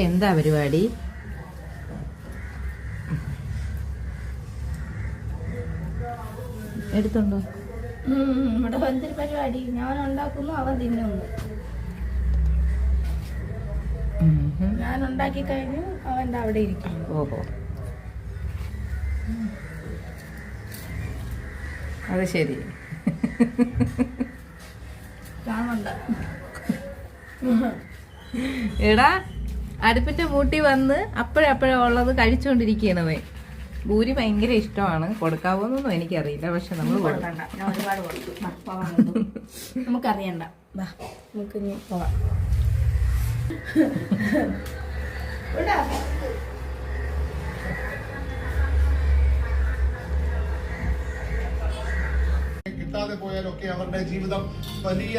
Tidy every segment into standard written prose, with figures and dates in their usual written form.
എന്താ പരിപാടി? എടുത്തുണ്ടോ? ഇവിടെ എന്തൊരു പരിപാടി? ഞാൻ ഉണ്ടാക്കുന്നു, അവൻ തിന്നുന്നു. ഞാൻ ഉണ്ടാക്കി കഴിഞ്ഞു, അവൻ്റെ അവിടെ ഇരിക്കും. ഓഹോ, അത് ശരി. എടാ, അടുപ്പിന്റെ മൂട്ടി വന്ന് അപ്പോഴപ്പോഴേ ഉള്ളത് കഴിച്ചുകൊണ്ടിരിക്കണവേ. ഭൂരി ഭയങ്കര ഇഷ്ടമാണ്. കൊടുക്കാവോന്നൊന്നും എനിക്കറിയില്ല, പക്ഷെ നമ്മൾ കൊടുക്കണ്ട. ഞാൻ ഒരുപാട് കൊടുത്തു. നമുക്കറിയണ്ട. നമുക്ക് ഇനി പോവാം. കിട്ടാതെ പോയാലൊക്കെ അവരുടെ ജീവിതം വലിയ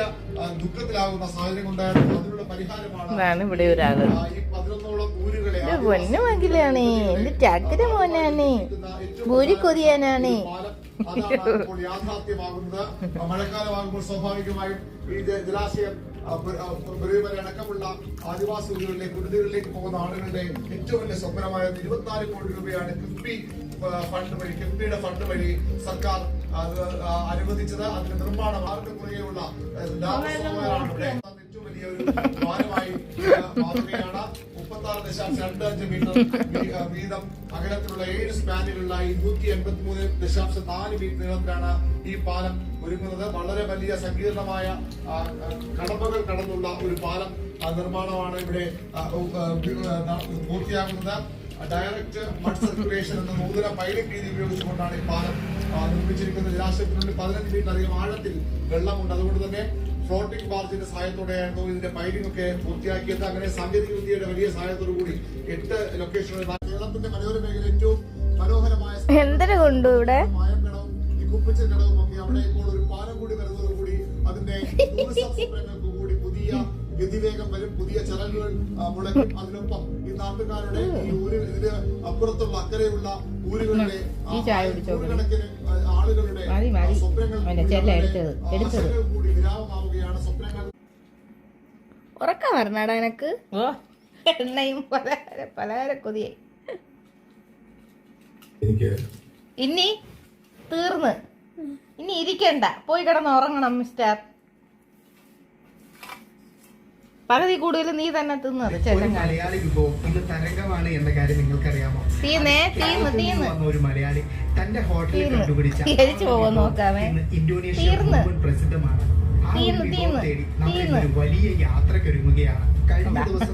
ദുഃഖത്തിലാകുന്ന സാഹചര്യം ഉണ്ടായിരുന്നു. അതിനുള്ള പരിഹാരമാണ് ഇവിടെ ഒരാള്. ഈ 11ഓളം ഊരുകളെ പൊന്നു മകിലാണ്, എന്റെ ചക്കര മോനാണ്, ഭൂരി കൊതിയാനാണ്. ഇപ്പോൾ യാഥാർത്ഥ്യമാകുന്നത്. മഴക്കാലമാകുമ്പോൾ സ്വാഭാവികമായും ഈ ജലാശയം അടക്കമുള്ള ആദിവാസി ഊരുകളിലേക്ക് കുരുതികളിലേക്ക് പോകുന്ന ആളുകളുടെ ഏറ്റവും വലിയ സ്വപ്നമായ 24 കോടി രൂപയാണ് കിഫ്ബിയുടെ ഫണ്ട് വഴി സർക്കാർ അനുവദിച്ചത്. അതിന്റെ നിർമ്മാണ മാർഗം കുറയുള്ള ഏറ്റവും വലിയൊരു ഭാരമായി മാതൃകയാണ്. 36.25 മീറ്റർ വീതം അകലത്തിലുള്ള 7 സ്പാനുകളുള്ള 283.4 മീറ്റർ നീളത്തിലാണ് ഈ പാലം ഒരുങ്ങുന്നത്. വളരെ വലിയ സങ്കീർണമായ കടമ്പകൾ കടന്നുള്ള ഒരു പാലം നിർമ്മാണമാണ് ഇവിടെ പൂർത്തിയാകുന്നത്. ഡയറക്റ്റ് മഡ് സർക്കുലേഷൻ എന്ന നൂതന പൈലറ്റ് രീതി ഉപയോഗിച്ചുകൊണ്ടാണ് ഈ പാലം നിർമ്മിച്ചിരിക്കുന്നത്. ജലാശയത്തിനുള്ളിൽ 15 മീറ്റർ അധികം ആഴത്തിൽ വെള്ളമുണ്ട്. അതുകൊണ്ട് തന്നെ ഫ്ലോട്ടിംഗ് ബാർജിന്റെ സഹായത്തോടെയായിരുന്നു ഇതിന്റെ പൈലിംഗ് ഒക്കെ പൂർത്തിയാക്കിയത്. അങ്ങനെ സാങ്കേതിക വിദ്യയുടെ വലിയ സഹായത്തോടു കൂടി 8 ലൊക്കേഷനുകളിൽ കേരളത്തിന്റെ മലയോര മേഖല ഏറ്റവും മനോഹരമായ മായംകടവും ഈ കുപ്പിച്ചൽ കടവും ഒക്കെ അവിടെ ഇപ്പോൾ ഒരു പാലം കൂടി വരുന്നതോടുകൂടി അതിന്റെ ടൂറിസം കൂടി പുതിയ ഗതിവേഗം വരും. പുതിയ ചരലുകൾ മുളയ്ക്കും. അതിനൊപ്പം ഈ നാട്ടുകാരുടെ ഈ ഇതിന് അപ്പുറത്തുള്ള അക്കരെയുള്ള ഊരുകളിലെ നൂറുകണക്കിന് ആളുകളുടെ സ്വപ്നങ്ങൾ കൂടി വിരാമമാവുകയാണ്. സ്വപ്നങ്ങൾ ഉറക്കം വരണാടാ എനക്ക്. എണ്ണയും പലഹാര കൊതിയായി. ഇനി തീർന്ന്, ഇനി ഇരിക്കണ്ട, പോയി കിടന്ന് ഉറങ്ങണം മിസ്റ്റർ. പകുതി കൂടുതൽ നീ തന്നെ തിന്നത്. മലയാളി വിഭവം ഇത് തരംഗമാണ് എന്ന കാര്യം നിങ്ങൾക്കറിയാമോ? ഒരു മലയാളി തന്റെ ഹോട്ടലിൽ കണ്ടുപിടിച്ച ഇന്തോനേഷ്യ പ്രസിദ്ധമാണ്. ആ ഒരു വിഭവം തേടി നമ്മൾ വലിയ യാത്രക്കൊരുങ്ങുകയാണ്. കഴിഞ്ഞ ദിവസം